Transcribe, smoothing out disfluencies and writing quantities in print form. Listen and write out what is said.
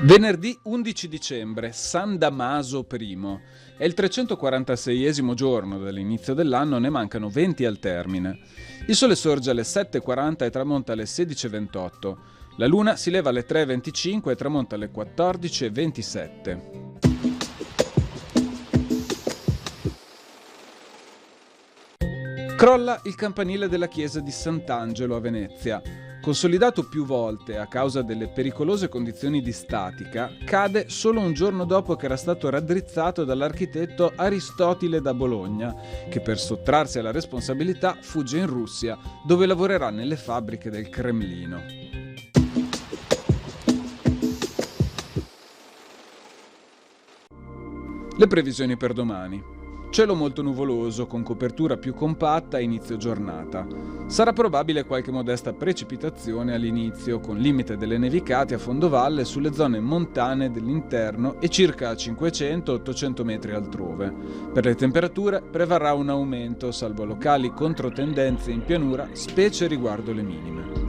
Venerdì 11 dicembre, San Damaso I. È il 346esimo giorno dall'inizio dell'anno, ne mancano 20 al termine. Il sole sorge alle 7:40 e tramonta alle 16:28. La luna si leva alle 3:25 e tramonta alle 14:27. Crolla il campanile della chiesa di Sant'Angelo a Venezia. Consolidato più volte a causa delle pericolose condizioni di statica, cade solo un giorno dopo che era stato raddrizzato dall'architetto Aristotile da Bologna, che per sottrarsi alla responsabilità fugge in Russia, dove lavorerà nelle fabbriche del Cremlino. Le previsioni per domani. Cielo molto nuvoloso, con copertura più compatta a inizio giornata. Sarà probabile qualche modesta precipitazione all'inizio, con limite delle nevicate a fondovalle sulle zone montane dell'interno e circa a 500-800 metri altrove. Per le temperature prevarrà un aumento, salvo locali controtendenze in pianura, specie riguardo le minime.